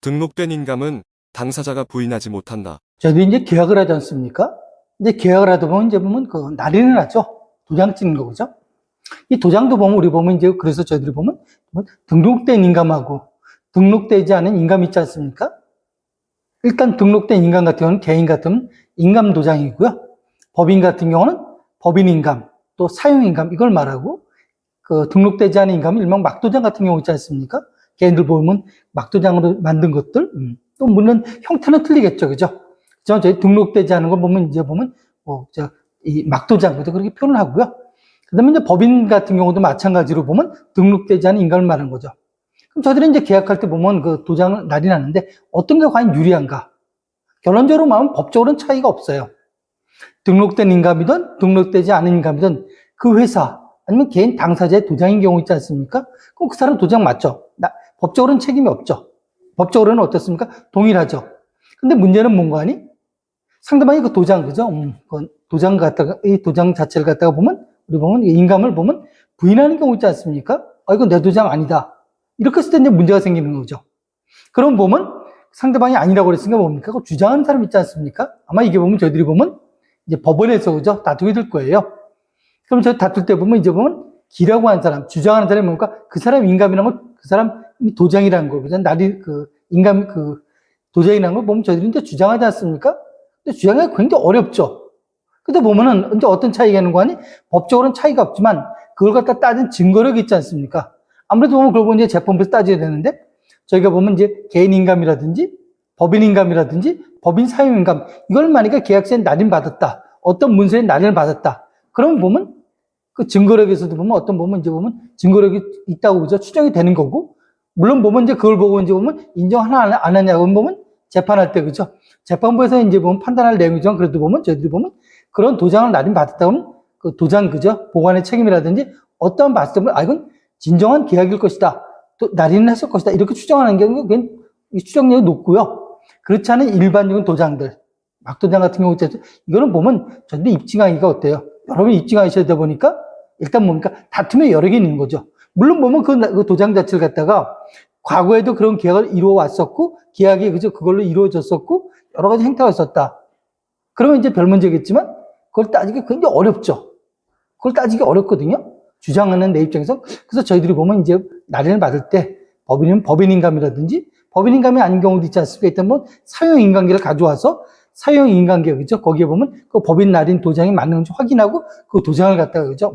등록된 인감은 당사자가 부인하지 못한다. 저도 이제 계약을 하지 않습니까? 이제 계약을 하다 보면 이제 보면 그 날인을 하죠. 도장 찍는 거죠. 이 도장도 보면 우리 보면 이제 그래서 저희들이 보면 등록된 인감하고 등록되지 않은 인감 있지 않습니까? 일단 등록된 인감 같은 경우는 개인 같은 인감 도장이고요. 법인 같은 경우는 법인 인감, 또 사용 인감 이걸 말하고 그 등록되지 않은 인감은 일명 막도장 같은 경우 있지 않습니까? 개인들 보면 막도장으로 만든 것들, 또 물론 형태는 틀리겠죠, 그죠? 저희 등록되지 않은 걸 보면 이제 보면 이 막도장부터 그렇게 표현을 하고요. 그다음에 이제 법인 같은 경우도 마찬가지로 보면 등록되지 않은 인감을 말하는 거죠. 그럼 저희들이 이제 계약할 때 보면 그 도장을 날인하는데 어떤 게 과연 유리한가? 결론적으로 말하면 법적으로는 차이가 없어요. 등록된 인감이든 등록되지 않은 인감이든 그 회사 아니면 개인 당사자의 도장인 경우 있지 않습니까? 그럼 그 사람 도장 맞죠? 법적으로는 책임이 없죠. 법적으로는 어떻습니까? 동일하죠. 근데 문제는 뭔가 하니? 상대방이 그 도장, 그죠? 그 도장 갖다가, 이 도장 자체를 갖다가 보면, 우리 보면, 인감을 보면 부인하는 경우 있지 않습니까? 이건 내 도장 아니다. 이렇게 했을 때 이제 문제가 생기는 거죠. 그럼 보면 상대방이 아니라고 그랬으니까 뭡니까? 그 주장하는 사람 있지 않습니까? 아마 이게 보면 저희들이 보면 이제 법원에서, 그죠? 다투게 될 거예요. 그럼 저희 다툴 때 보면 이제 보면 기라고 하는 사람, 주장하는 사람이 뭡니까? 그 사람 인감이라는 건 그 사람 도장이라는 거, 그죠? 인감, 도장이라는 걸 보면 저희들이 이제 주장하지 않습니까? 근데 주장하기가 굉장히 어렵죠. 근데 보면은 이제 어떤 차이가 있는 거 아니? 법적으로는 차이가 없지만 그걸 갖다 따진 증거력이 있지 않습니까? 아무래도 보면 그걸 이제 재판부에서 따져야 되는데 저희가 보면 이제 개인 인감이라든지 법인 인감이라든지 법인 사용 인감 이걸 만약에 계약서에 날인받았다. 어떤 문서에 날인을 받았다. 그러면 보면 그 증거력에서도 보면 어떤 보면 이제 보면 증거력이 있다고 그죠? 추정이 되는 거고 물론 보면 이제 그걸 보고 이제 보면 인정하나 안 하냐고 보면 재판할 때 그죠? 재판부에서 이제 보면 판단할 내용이지만 그래도 보면 저희들이 보면 그런 도장을 날인받았다 그러면 그 도장 그죠? 보관의 책임이라든지 어떠한 봤을 때 이건 진정한 계약일 것이다. 또 날인을 했을 것이다. 이렇게 추정하는 경우는 그냥 추정력이 높고요. 그렇지 않은 일반적인 도장들, 막도장 같은 경우 있잖아요. 이거는 보면 저희들이 입증하기가 어때요? 여러분이 입증하셔야 되다 보니까 일단 뭡니까? 다툼이 여러 개 있는 거죠. 물론 보면 그 도장 자체를 갖다가 과거에도 그런 계약을 이루어 왔었고 계약이 그죠? 그걸로 이루어졌었고 여러 가지 행태가 있었다. 그러면 이제 별 문제겠지만 그걸 따지기 굉장히 어렵죠. 그걸 따지기 어렵거든요. 주장하는 내 입장에서. 그래서 저희들이 보면 이제 날인을 받을 때 법인이면 법인인감이라든지 법인인감이 아닌 경우도 있지 않습니까? 일단 뭐 사용인관계를 가져와서 사용인관계, 그죠? 거기에 보면 그 법인 날인 도장이 맞는지 확인하고 그 도장을 갖다가, 그죠?